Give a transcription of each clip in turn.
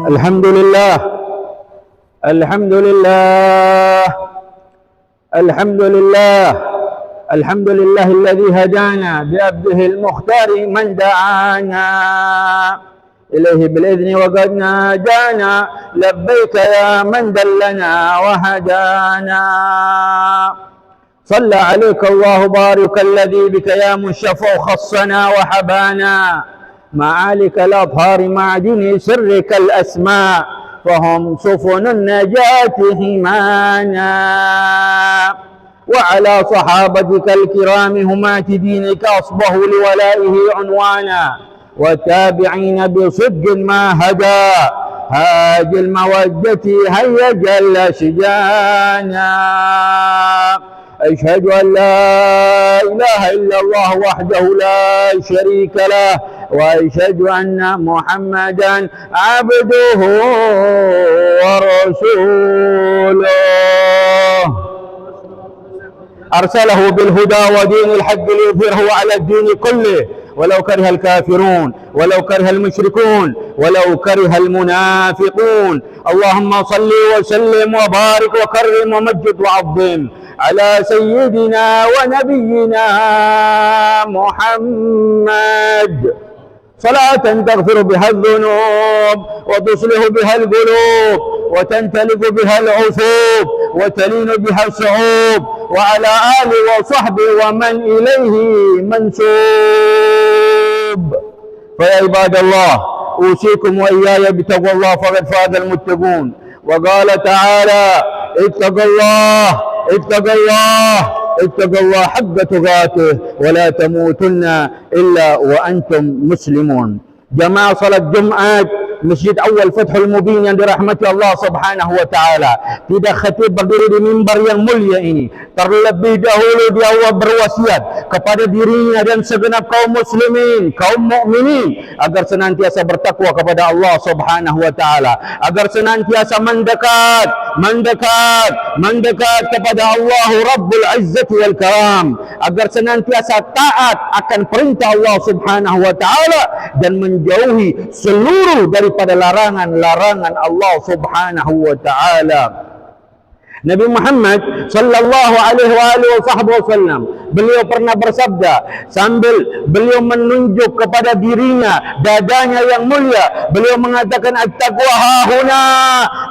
الحمد لله الحمد لله الحمد لله الحمد لله الذي هدانا بعبده المختار من دعانا إليه بالإذن وقد ناجانا لبيك يا من دلنا وهدانا صلى عليك الله بارك الذي بك يا منشفع خصنا وحبانا معالك الأطهار معدن سرك الأسماء فهم سفن النجاة همانا وعلى صحابتك الكرام همات دينك أصبحوا لولائه عنوانا والتابعين بصدق ما هدى هاج المودة هيا جل شجانا أشهد أن لا إله إلا الله وحده لا شريك له وأشهد أن محمدا عبده ورسوله أرسله بالهدى ودين الحق ليظهره على الدين كله ولو كره الكافرون ولو كره المشركون ولو كره المنافقون اللهم صل وسلم وبارك وكرم ومجد وعظم على سيدنا ونبينا محمد صلاة تغفر بها الذنوب وتصلح بها القلوب وتنتلك بها العصوب وتلين بها الصعوب وعلى آله وصحبه ومن إليه منسوب فيا عباد الله أوصيكم وإياي بتقوى الله فقد فاز المتقون وقال تعالى اتقوا الله اتقوا الله اتقوا الله حق تقاته ولا تموتن إلا وأنتم مسلمون. Jamaah salat Jumat Masjid Awal Fathul Mubin yang dirahmati Allah Subhanahu wa taala. Tidak khatib berdiri di mimbar yang mulia ini. Terlebih dahulu dia berwasiat kepada dirinya dan segenap kaum muslimin, kaum mukminin agar senantiasa bertakwa kepada Allah Subhanahu wa taala, agar senantiasa mendekat kepada Allah Rabbul Izzati wal Karam, agar senantiasa taat akan perintah Allah Subhanahu wa taala dan menjauhi seluruh daripada larangan-larangan Allah Subhanahu wa taala. Nabi Muhammad sallallahu alaihi wasallam beliau pernah bersabda sambil beliau menunjuk kepada dirinya dadanya yang mulia, beliau mengatakan at-taqwa hahuna,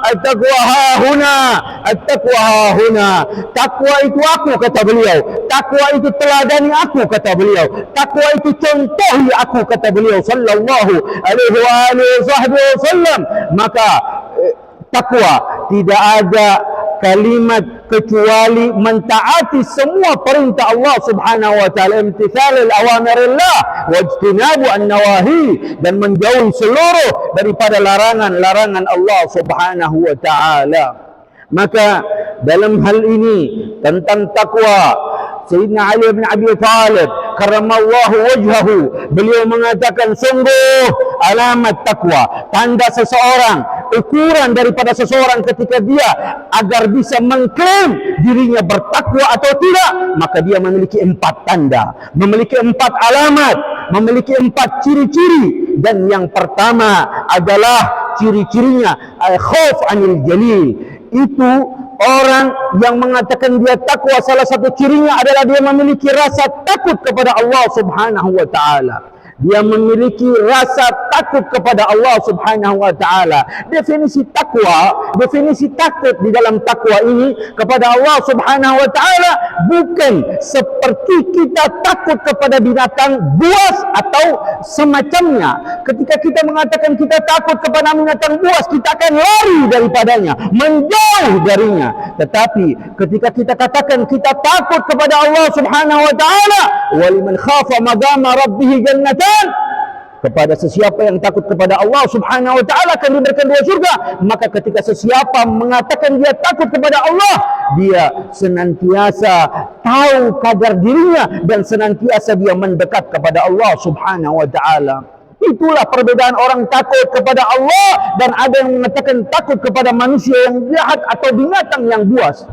at-taqwa hahuna, at-taqwa hahuna. Takwa itu aku, kata beliau. Takwa itu teladani aku, kata beliau. Takwa itu contohi aku, kata beliau sallallahu alaihi wasallam. Maka takwa tidak ada kalimat kecuali mentaati semua perintah Allah Subhanahu wa taala, imtithalul awamirillah wa ijtinabu an-nawahi, dan menjauhi seluruh daripada larangan-larangan Allah Subhanahu wa taala. Maka dalam hal ini tentang takwa, Sayyidina Ali bin Abi Thalib karramallahu wajhahu, beliau mengatakan sungguh alamat takwa, tanda seseorang, ukuran daripada seseorang ketika dia agar bisa mengklaim dirinya bertakwa atau tidak, maka dia memiliki 4 tanda, memiliki 4 alamat, memiliki 4 ciri-ciri. Dan yang pertama adalah ciri-cirinya al-khauf anil jalil. Itu orang yang mengatakan dia takwa, salah satu cirinya adalah dia memiliki rasa takut kepada Allah Subhanahu wa taala. Dia memiliki rasa takut kepada Allah Subhanahu wa taala. Definisi takwa, definisi takut di dalam takwa ini kepada Allah Subhanahu wa taala bukan seperti kita takut kepada binatang buas atau semacamnya. Ketika kita mengatakan kita takut kepada binatang buas, kita akan lari daripadanya, menjauh darinya. Tetapi ketika kita katakan kita takut kepada Allah Subhanahu wa taala, waliman khafa maqama rabbih jannatan, kepada sesiapa yang takut kepada Allah Subhanahu wa taala akan diberikan 2 surga. Maka ketika sesiapa mengatakan dia takut kepada Allah, dia senantiasa tahu kadar dirinya dan senantiasa dia mendekat kepada Allah Subhanahu wa taala. Itulah perbedaan orang takut kepada Allah dan ada yang mengatakan takut kepada manusia yang jahat atau binatang yang buas.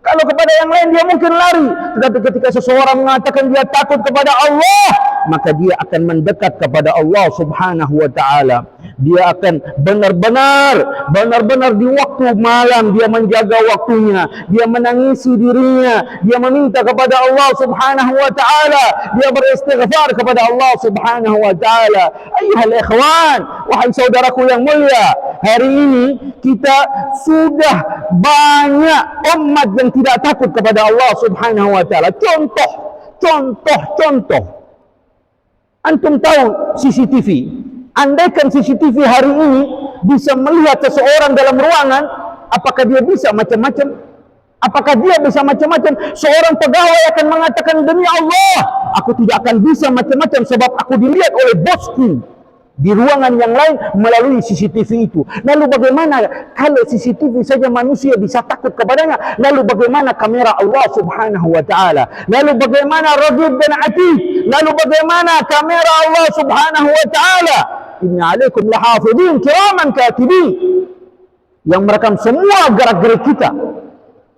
Kalau kepada yang lain dia mungkin lari, tetapi ketika seseorang mengatakan dia takut kepada Allah, maka dia akan mendekat kepada Allah Subhanahu wa taala. Dia akan benar-benar di waktu malam dia menjaga waktunya, dia menangisi dirinya, dia meminta kepada Allah Subhanahu wa taala, dia beristighfar kepada Allah Subhanahu wa taala. Ayuhal ikhwan, wahai saudaraku yang mulia, hari ini kita sudah banyak umat yang tidak takut kepada Allah Subhanahu wa taala. Contoh. Antum tahu CCTV? Andaikan CCTV hari ini bisa melihat seseorang dalam ruangan, apakah dia bisa macam-macam? Apakah dia bisa macam-macam? Seorang pegawai akan mengatakan, demi Allah, aku tidak akan bisa macam-macam sebab aku dilihat oleh bosku di ruangan yang lain melalui CCTV itu. Lalu bagaimana kalau CCTV saja manusia bisa takut kepadanya? Lalu bagaimana kamera Allah Subhanahu wa taala? Lalu bagaimana Raqib dan Atid? Lalu bagaimana kamera Allah Subhanahu wa taala? Inna alaikum lahafidhin kiraman katibin, yang merekam semua gerak-gerik kita.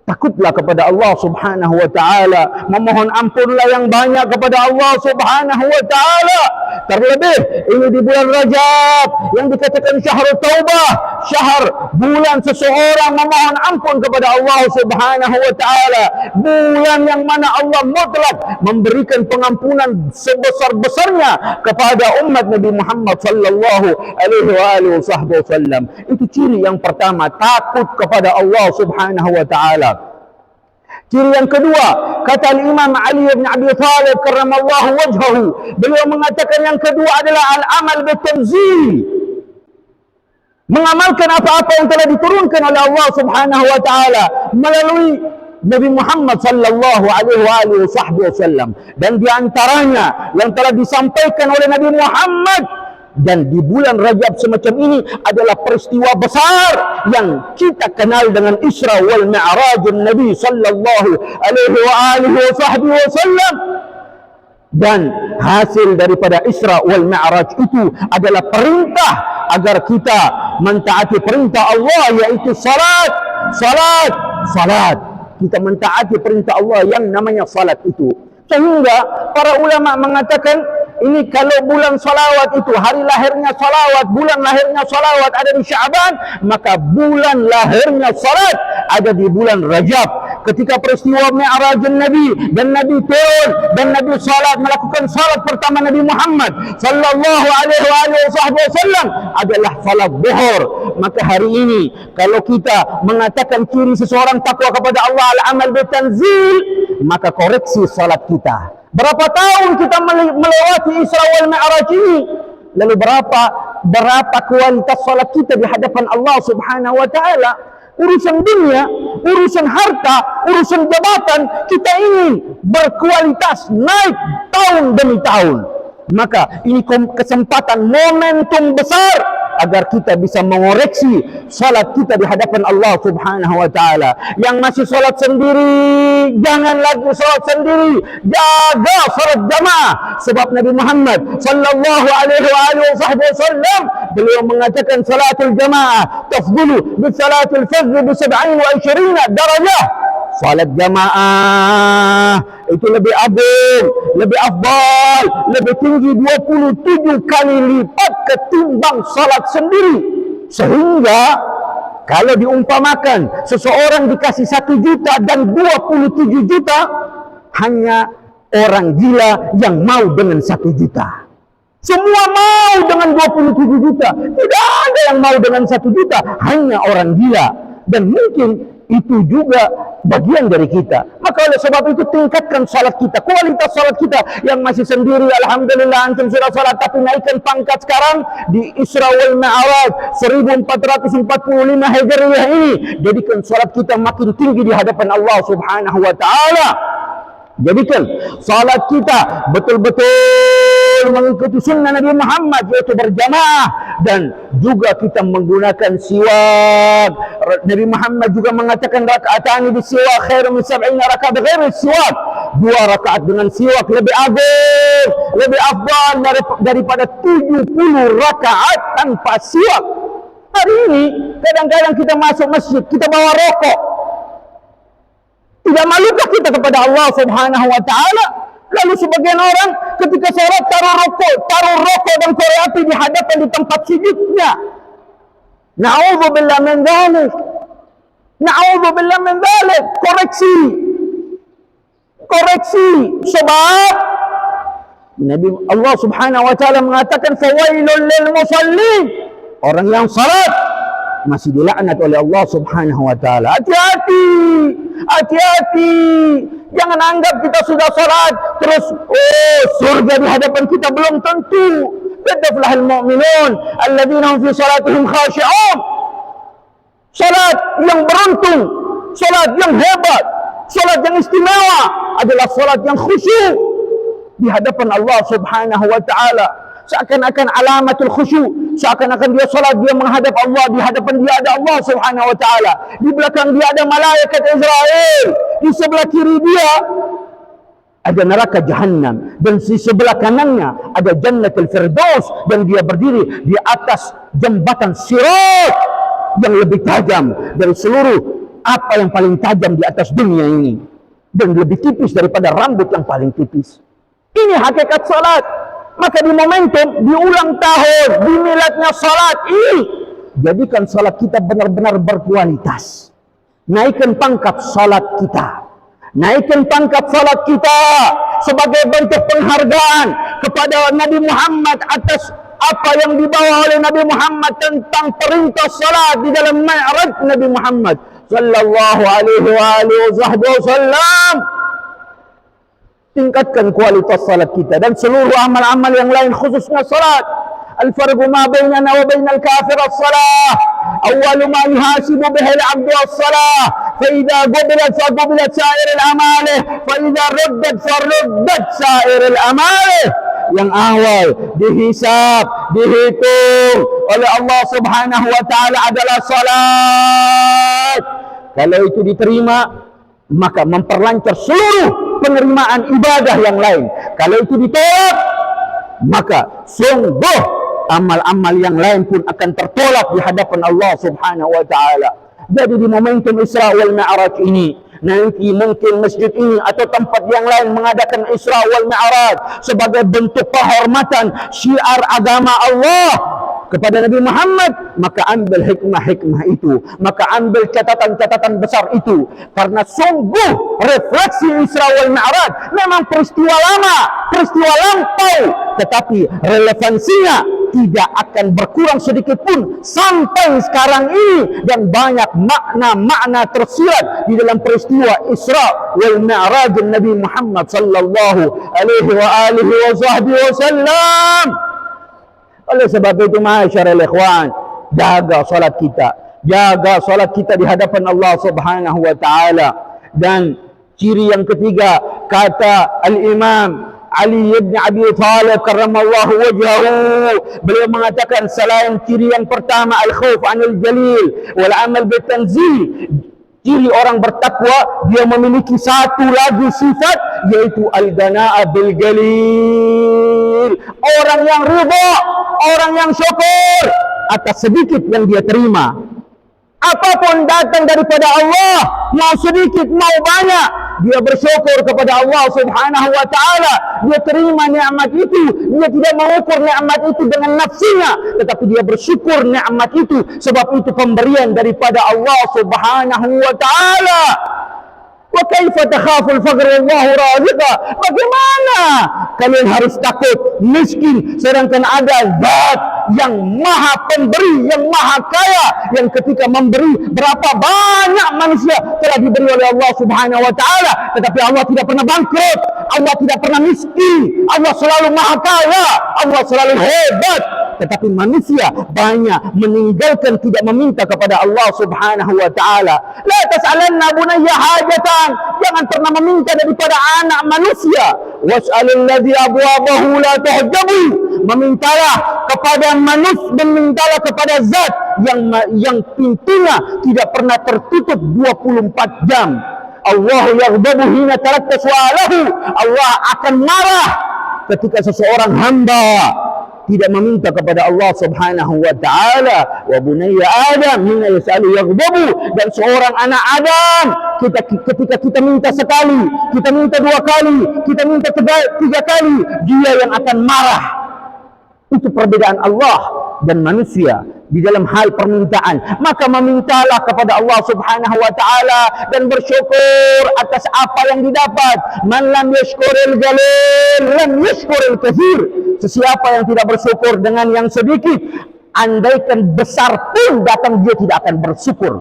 Takutlah kepada Allah Subhanahu wa taala, memohon ampunlah yang banyak kepada Allah Subhanahu wa taala. Terlebih ini di bulan Rajab yang dikatakan syahrul taubah, syahr bulan seseorang memohon ampun kepada Allah Subhanahu wa taala, bulan yang mana Allah mutlak memberikan pengampunan sebesar-besarnya kepada umat Nabi Muhammad sallallahu alaihi wasallam. Itu ciri yang pertama, takut kepada Allah Subhanahu wa taala. Ciri yang kedua, kata Imam Ali bin Abi Thalib karramallahu wajhahu, beliau mengatakan yang kedua adalah al-amal bitanzil. Mengamalkan apa-apa yang telah diturunkan oleh Allah Subhanahu wa taala melalui Nabi Muhammad sallallahu alaihi wasallam, dan di antaranya yang telah disampaikan oleh Nabi Muhammad. Dan di bulan Rajab semacam ini adalah peristiwa besar yang kita kenal dengan Isra wal Mi'raj Nabi sallallahu alaihi wasallam. Dan hasil daripada Isra wal Mi'raj itu adalah perintah agar kita mentaati perintah Allah, yaitu salat. Kita mentaati perintah Allah yang namanya salat itu. Sehingga para ulama mengatakan, ini kalau bulan salawat itu, hari lahirnya salawat, bulan lahirnya salawat ada di Sya'ban, maka bulan lahirnya salat ada di bulan Rajab. Ketika peristiwa Mi'raj Nabi dan Nabi turun dan Nabi salat, melakukan salat pertama Nabi Muhammad sallallahu alaihi wasallam adalah salat zuhur. Maka hari ini kalau kita mengatakan ciri seseorang takwa kepada Allah al-amal bitanzil, maka koreksi salat kita. Berapa tahun kita melewati Isra wal Mi'raj ini? Lalu berapa kualitas salat kita di hadapan Allah Subhanahu wa taala? Urusan dunia, urusan harta, urusan jabatan, kita ingin berkualitas naik tahun demi tahun. Maka ini kesempatan, momentum besar agar kita bisa mengoreksi salat kita di hadapan Allah Subhanahu wa taala. Yang masih salat sendiri, jangan lagi salat sendiri, jaga salat jamaah. Sebab Nabi Muhammad sallallahu alaihi wasallam beliau mengatakan salatul jamaah tafdulu bi salatul fajr bi 27 darajah. Salat jamaah itu lebih agung, lebih afdal, lebih tinggi 27 kali lipat ketimbang salat sendiri. Sehingga kalau diumpamakan seseorang dikasih 1 juta dan 27 juta, hanya orang gila yang mau dengan 1 juta. Semua mau dengan 27 juta. Tidak ada yang mau dengan 1 juta, hanya orang gila. Dan mungkin itu juga bagian dari kita. Maka oleh sebab itu tingkatkan salat kita, kualitas salat kita. Yang masih sendiri, alhamdulillah antum sudah salat, tapi naikkan pangkat sekarang di Isra wal Mi'raj 1445 Hijriah ini. Jadikan salat kita makin tinggi di hadapan Allah Subhanahu wa taala. Jadikan salat kita betul-betul mengikuti sunnah Nabi Muhammad, yaitu berjamaah, dan juga kita menggunakan siwak. Nabi Muhammad juga mengatakan raka'atani bisiwak khairu min 70 rakaat bighairi siwak. 2 rakaat dengan siwak lebih agung, lebih afdal daripada 70 rakaat tanpa siwak. Hari ini kadang-kadang kita masuk masjid, kita bawa rokok. Tidak malukah kita kepada Allah Subhanahu wa taala? Lalu sebagian orang ketika sholat taruh rokok dan korek api di hadapan di tempat sujudnya. Na'udzubillah min dzalik. Na'udzubillah min dzalik. Koreksi. Sebab Nabi Allah Subhanahu wa taala mengatakan fawailul lil musallin. Orang yang salat masih dilaknat oleh Allah Subhanahu wa taala. Hati-hati. Jangan anggap kita sudah salat terus surga di hadapan kita, belum tentu. Yadfulahul mu'minun alladzina hum fi salatihim khashi'un. Salat yang beruntung, salat yang hebat, salat yang istimewa adalah salat yang khusyuk di hadapan Allah Subhanahu wa taala. Seakan-akan alamatul khusyuk, seakan-akan dia salat, dia menghadap Allah, di hadapan dia ada Allah Subhanahu wa taala, di belakang dia ada malaikat Israel, di sebelah kiri dia ada neraka Jahannam, dan di sebelah kanannya ada Jannatul Firdaus, dan dia berdiri di atas jembatan Sirat yang lebih tajam dari seluruh apa yang paling tajam di atas dunia ini, dan lebih tipis daripada rambut yang paling tipis. Ini hakikat salat. Maka di momentum, di ulang tahun, di miladnya salat ini, jadikan salat kita benar-benar berkualitas. Naikkan pangkat salat kita. Naikkan pangkat salat kita sebagai bentuk penghargaan kepada Nabi Muhammad atas apa yang dibawa oleh Nabi Muhammad tentang perintah salat di dalam Mi'raj Nabi Muhammad sallallahu alaihi wasallam. Tingkatkan kualitas salat kita dan seluruh amal-amal yang lain, khususnya salat. Al-farqu ma bainana wa bainal kafir as-salah. Awwalu ma yuhasibu bihi al-'abdu as-salah. Fa idza qubilat fa qubilat sa'ir al-amalih, fa idza ruddat fa ruddat sa'ir al-amalih. Yang awal dihisab, dihitung oleh Allah Subhanahu wa taala adalah salat. Kalau itu diterima, maka memperlancar seluruh penerimaan ibadah yang lain. Kalau itu ditolak, maka sungguh amal-amal yang lain pun akan tertolak di hadapan Allah Subhanahu wa taala. Jadi di momentum Isra wal Mi'raj ini, nanti mungkin masjid ini atau tempat yang lain mengadakan Isra wal Mi'raj sebagai bentuk penghormatan syiar agama Allah kepada Nabi Muhammad, maka ambil hikmah-hikmah itu, maka ambil catatan-catatan besar itu, karena sungguh refleksi Isra wal Mi'raj memang peristiwa lama, peristiwa lampau, tetapi relevansinya tidak akan berkurang sedikit pun sampai sekarang ini, dan banyak makna-makna tersirat di dalam peristiwa Isra wal Mi'raj Nabi Muhammad sallallahu alaihi wasallam. Oleh sebab itu, ma'asyiral ikhwan, jaga salat kita di hadapan Allah Subhanahu wa taala. Dan ciri yang ketiga, kata Al-Imam Ali ibn Abi Thalib karramallahu wajhahu, beliau mengatakan selain ciri yang pertama al-khauf 'anil jalil wal 'amal bitanzil, ciri orang bertakwa dia memiliki satu lagi sifat, yaitu al-qana'a bil jalil. Orang yang ridha, orang yang syukur atas sedikit yang dia terima. Apapun datang daripada Allah, mau sedikit mau banyak, dia bersyukur kepada Allah Subhanahu wa taala. Dia terima nikmat itu, dia tidak mengukur nikmat itu dengan nafsinya, tetapi dia bersyukur nikmat itu sebab itu pemberian daripada Allah Subhanahu wa taala. Wa kaifa takhaful faqr wallahu raziqa? Bagaimana kalian harus takut miskin sedangkan ada zat yang maha pemberi, yang maha kaya, yang ketika memberi berapa banyak manusia telah diberi oleh Allah Subhanahu wa taala, tetapi Allah tidak pernah bangkrut, Allah tidak pernah miskin, Allah selalu maha kaya, Allah selalu hebat. Tetapi manusia banyak meninggalkan, tidak meminta kepada Allah Subhanahu wa taala. La tas'alanna bunayya hajatan, jangan pernah meminta daripada anak manusia. Was'alil ladzi abwabahu la tuhjabu, memintalah kepada manusia, memintalah kepada zat yang pintunya tidak pernah tertutup 24 jam. Allahu yaghdabu hina tarakta su'alahu, Allah akan marah ketika seseorang hamba tidak meminta kepada Allah Subhanahu wa taala. Wa bunayya Adam hina yas'alu yaghdabu, dan seorang anak Adam ketika kita minta sekali, kita minta dua kali, kita minta tiga kali, dia yang akan marah. Itu perbedaan Allah dan manusia di dalam hal permintaan. Maka memintalah kepada Allah Subhanahu wa taala dan bersyukur atas apa yang didapat. Man lam yashkuril jalil lam yashkuril katsir. Sesiapa yang tidak bersyukur dengan yang sedikit, andaikan besar pun datang, dia tidak akan bersyukur.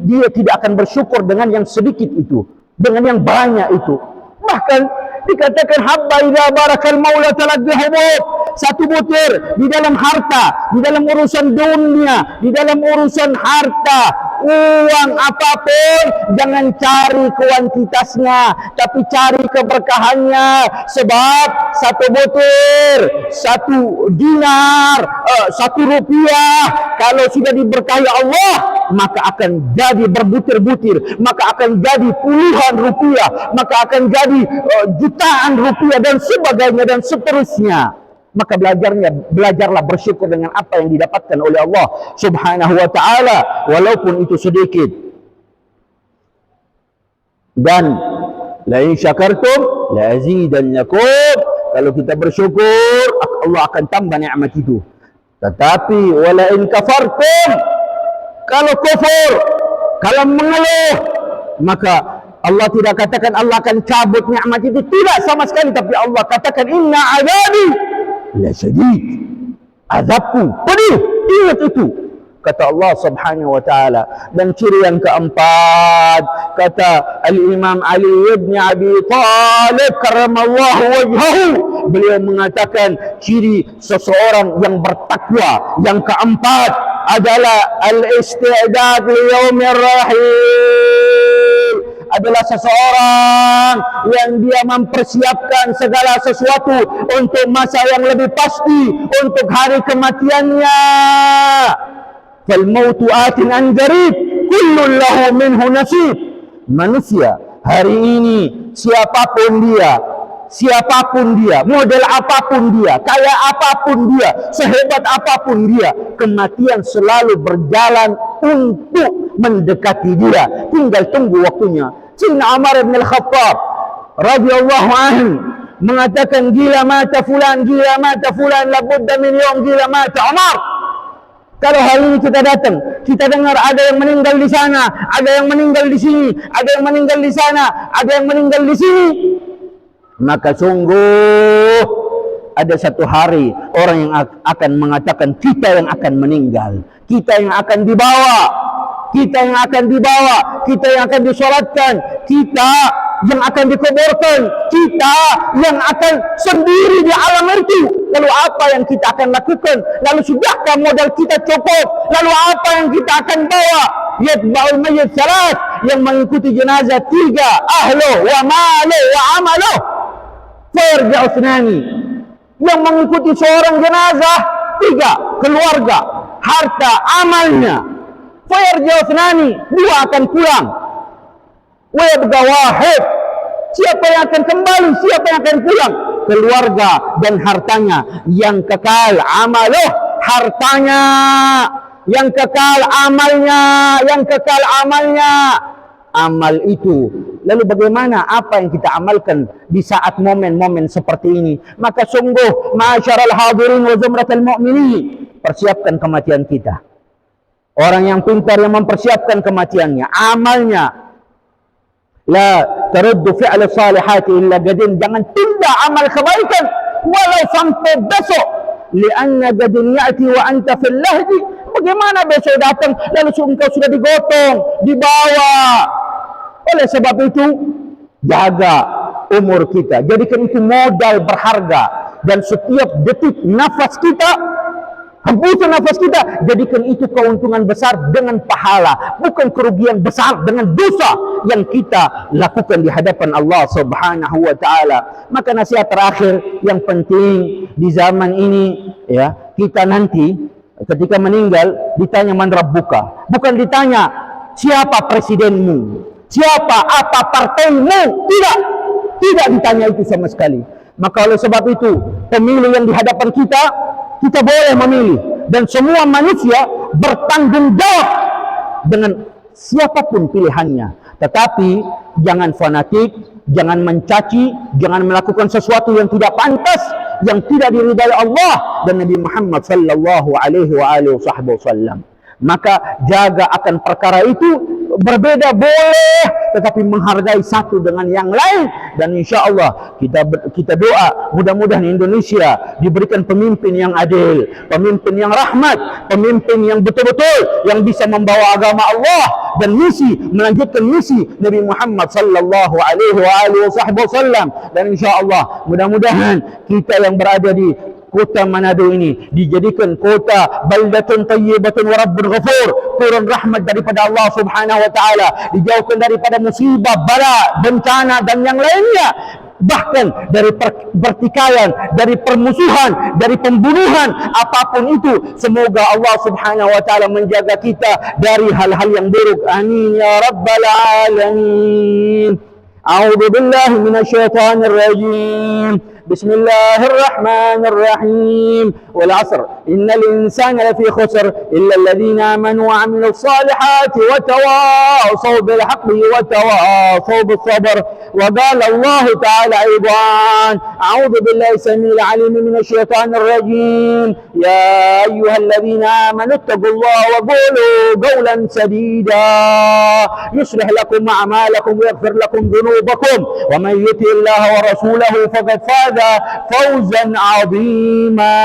Dia tidak akan bersyukur dengan yang sedikit itu, dengan yang banyak itu. Bahkan dikatakan habba idza barakal maula talaqahu, satu butir di dalam harta, di dalam urusan dunia, di dalam urusan harta, uang apapun, jangan cari kuantitasnya, tapi cari keberkahannya. Sebab satu butir, satu dinar, satu rupiah, kalau sudah diberkahi Allah, maka akan jadi berbutir-butir, maka akan jadi puluhan rupiah, maka akan jadi jutaan rupiah dan sebagainya dan seterusnya. Maka belajarlah bersyukur dengan apa yang didapatkan oleh Allah Subhanahu wa taala, walaupun itu sedikit. Dan la in syakartum la azidannakum, kalau kita bersyukur Allah akan tambah nikmat itu. Tetapi wala in kafartum, kalau kufur, kalau mengeluh, maka Allah tidak katakan Allah akan cabut nikmat itu, tidak sama sekali, tapi Allah katakan inna azabi la syadid, azabku pedih. Ingat itu, kata Allah Subhanahu wa taala. Dan ciri yang keempat, kata Al-Imam Ali bin Abi Thalib karramallahu wajhahu, beliau mengatakan ciri seseorang yang bertakwa yang keempat adalah al-istidad li yaumir rahil, adalah seseorang yang dia mempersiapkan segala sesuatu untuk masa yang lebih pasti, untuk hari kematiannya. Fal mautu atin an qarib, kullun lahu minhu nasib. Manusia hari ini, siapapun dia, model apapun dia, kaya apapun dia, sehebat apapun dia, kematian selalu berjalan untuk mendekati dia. Tinggal tunggu waktunya. Sayyidina Umar bin Al-Khattab radhiyallahu anhu mengatakan, gila mata fulan, labudda min yawm gila mata Umar. Kalau hari ini kita datang, kita dengar ada yang meninggal di sana, ada yang meninggal di sini, ada yang meninggal di sana, ada yang meninggal di sini, maka sungguh ada satu hari orang yang akan mengatakan kita yang akan meninggal, kita yang akan dibawa, kita yang akan dibawa, kita yang akan disolatkan, kita yang akan dikuburkan, kita yang akan sendiri di alam itu. Lalu apa yang kita akan lakukan? Lalu sudahkah modal kita cukup? Lalu apa yang kita akan bawa? Yatba'ul mayyit salat, yang mengikuti jenazah tiga, ahlu wa malu wa amalu farja'u thnani. Yang mengikuti seorang jenazah tiga, keluarga, harta, amalnya. Farja'u thnani, dua akan pulang. Wa yabqa wahid, siapa yang akan kembali, siapa yang akan pulang? Keluarga dan hartanya yang kekal, amaluh, hartanya yang kekal, amalnya yang kekal, amalnya. Amal itu, lalu bagaimana apa yang kita amalkan di saat momen-momen seperti ini? Maka sungguh ma'asyaral hadirin wa zumratal mu'minin, persiapkan kematian kita. Orang yang pintar yang mempersiapkan kematiannya, amalnya. La taruddu fi'al salihati illa gadin, jangan tunda amal kebaikan walau sampai besok. Lianna gadin ya'ti wa anta fil lahdi, bagaimana besok datang lalu engkau sudah digotong, dibawa. Oleh sebab itu, jaga umur kita, jadikan itu modal berharga, dan setiap detik nafas kita, hembusan nafas kita, jadikan itu keuntungan besar dengan pahala, bukan kerugian besar dengan dosa yang kita lakukan di hadapan Allah Subhanahu wa taala. Maka nasihat terakhir yang penting di zaman ini, ya, kita nanti ketika meninggal ditanya man rabbuka, bukan ditanya siapa presidenmu, siapa apa partaimu, tidak ditanya itu sama sekali. Maka oleh sebab itu, pemilu yang di hadapan kita kita boleh memilih, dan semua manusia bertanggung jawab dengan siapapun pilihannya. Tetapi jangan fanatik, jangan mencaci, jangan melakukan sesuatu yang tidak pantas, yang tidak diridai Allah dan Nabi Muhammad sallallahu alaihi wasallam. Maka jaga akan perkara itu. Berbeda boleh, tetapi menghargai satu dengan yang lain. Dan insya Allah kita doa mudah-mudahan Indonesia diberikan pemimpin yang adil, pemimpin yang rahmat, pemimpin yang betul-betul yang bisa membawa agama Allah dan melanjutkan misi Nabi Muhammad sallallahu alaihi wasallam. Dan insya Allah mudah-mudahan kita yang berada di kota Manado ini dijadikan kota baldatun tayyibatun wa rabbun ghafur, turun rahmat daripada Allah Subhanahu wa taala, dijauhkan daripada musibah, bala, bencana dan yang lainnya, bahkan dari pertikaian, dari permusuhan, dari pembunuhan, apapun itu. Semoga Allah Subhanahu wa taala menjaga kita dari hal-hal yang buruk. Amin ya rabbal alamin. A'udzu billahi minasyaitonir rajim. بسم الله الرحمن الرحيم والعصر إن الإنسان لفي خسر إلا الذين آمنوا وعملوا الصالحات وتواصوا بالحق وتواصوا بالصبر. وقال الله تعالى أيضا أعوذ بالله السميع العليم من الشيطان الرجيم يا أيها الذين آمنوا اتقوا الله وقولوا قولا سديدا يصلح لكم أعمالكم ويغفر لكم ذنوبكم ومن يطع الله ورسوله فقد فاز فوزا عظيما.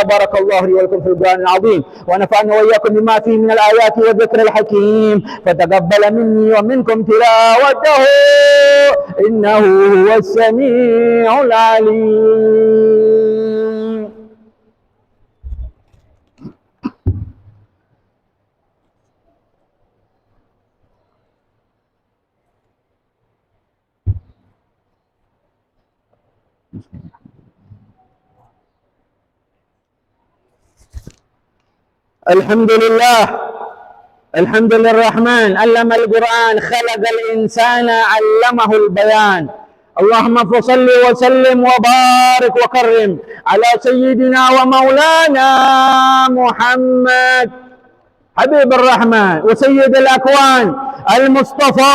بارك الله لي ولكم في القرآن العظيم ونفعني وإياكم بما فيه من الآيات والذكر الحكيم فتقبل مني ومنكم تلاوته إنه هو السميع العليم. الحمد لله الرحمن علم القرآن خلق الإنسان علمه البيان. اللهم صل وسلم وبارك وكرم على سيدنا ومولانا محمد حبيب الرحمن وسيد الأكوان المصطفى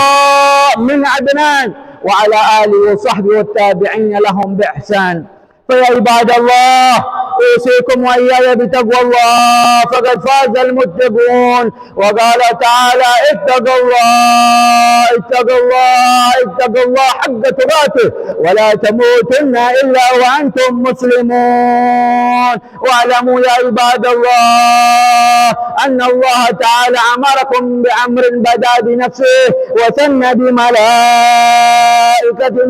من عدنان وعلى آله وصحبه والتابعين لهم بإحسان. فيا عباد الله أوصيكم وإياي بتقوى الله فقد فاز المتقون. وقال تعالى اتقوا الله حق تقاته ولا تموتن إلا وأنتم مسلمون. واعلموا يا عباد الله أن الله تعالى أمركم بأمر بدأ بنفسه وثنى بملائكة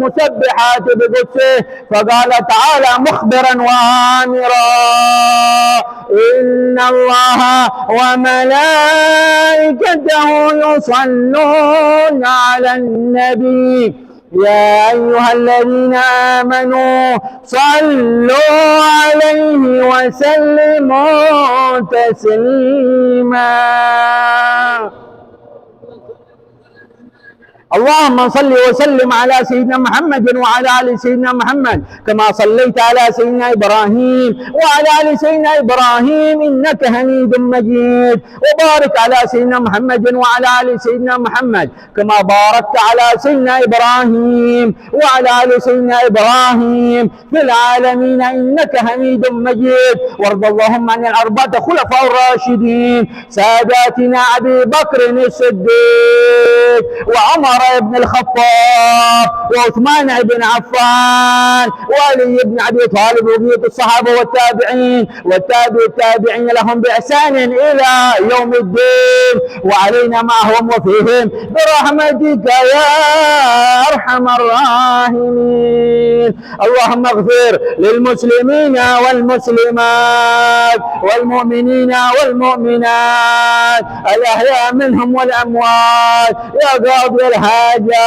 مسبحات بقدسه فقال تعالى مخبرا وآمرا إن الله وملائكته يصلون على النبي يا أيها الذين آمنوا صلوا عليه وسلموا تسليما. اللهم صل وسلم على سيدنا محمد وعلى آل سيدنا محمد كما صليت على سيدنا إبراهيم وعلى آل سيدنا إبراهيم إنك حميد مجيد. وبارك على سيدنا محمد وعلى آل سيدنا محمد كما باركت على سيدنا إبراهيم وعلى آل سيدنا إبراهيم في العالمين إنك حميد مجيد. وارض اللهم عن الأربعة خلفاء الراشدين ساداتنا أبي بكر الصديق وعمر بن الخطاب وعثمان بن عفان وعلي بن ابي طالب وبقية الصحابه والتابعين والتابعين لهم باحسان الى يوم الدين وعلينا معهم وفيهم برحمتك يا ارحم الراحمين. اللهم اغفر للمسلمين والمسلمات والمؤمنين والمؤمنات الاحياء منهم والاموات يا قاضي الحاجات حاجة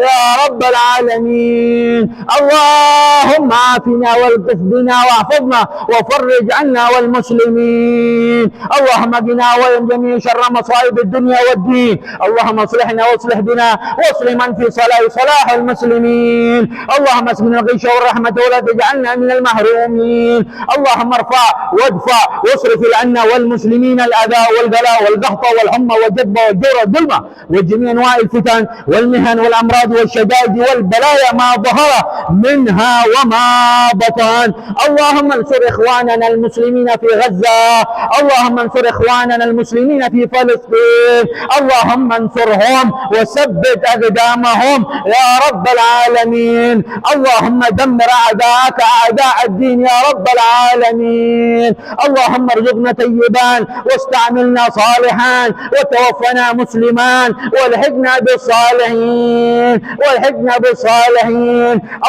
يا رب العالمين. اللهم عافنا والطف بنا واحفظنا وفرج عنا والمسلمين. اللهم قنا ومن جميع شر مصائب الدنيا والدين. اللهم اصلحنا واصلح بنا واصلح من في صلاح المسلمين. اللهم اسقنا الغيث والرحمة ولا تجعلنا من المحرومين. اللهم ارفع وادفع واصرف عنا والمسلمين الأذى والبلاء والقحط والحمى والجدب والجور والظلمة وجميع أنواع الفتن والمهن والأمراض والشدائد والبلايا ما ظهر منها وما بطن. اللهم انصر إخواننا المسلمين في غزة. اللهم انصر إخواننا المسلمين في فلسطين. اللهم انصرهم وثبت أقدامهم يا رب العالمين. اللهم دمر أعداءك أعداء الدين يا رب العالمين. اللهم ارزقنا طيبان واستعملنا صالحان وتوفنا مسلمان والحقنا بالصالحين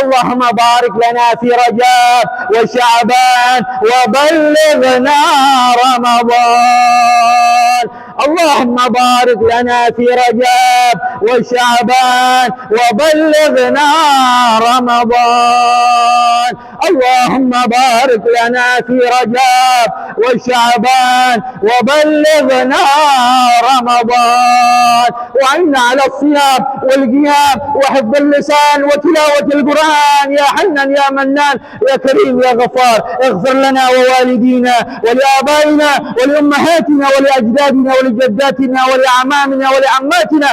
اللهم بارك لنا في رجب وشعبان وبلغنا رمضان. اللهم بارك لنا في رجب وشعبان وبلغنا رمضان. اللهم بارك لنا في رجب وشعبان وبلغنا رمضان. وعنا على الصيام والقيام وحفظ اللسان وتلاوة القرآن يا حنان يا منان يا كريم يا غفار. اغفر لنا ووالدينا ولآبائنا ولأمهاتنا ولأجدادنا ولجداتنا ولأعمامنا ولعماتنا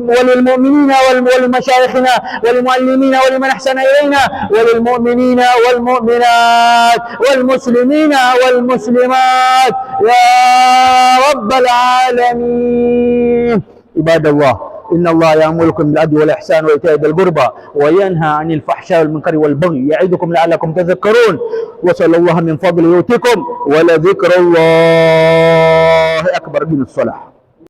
وللمؤمنين ولمشايخنا وللمعلمين ولمن أحسن إلينا وللمؤمنين والمؤمنات والمسلمين والمسلمات يا رب العالمين. عباد الله، إن الله يأمركم بالعدل والإحسان وإيتاء ذي القربى وينهى عن الفحشاء والمنكر والبغي يعظكم لعلكم تذكرون. وصلى الله من فضله يؤتكم ولذكر الله أكبر من الصلاة.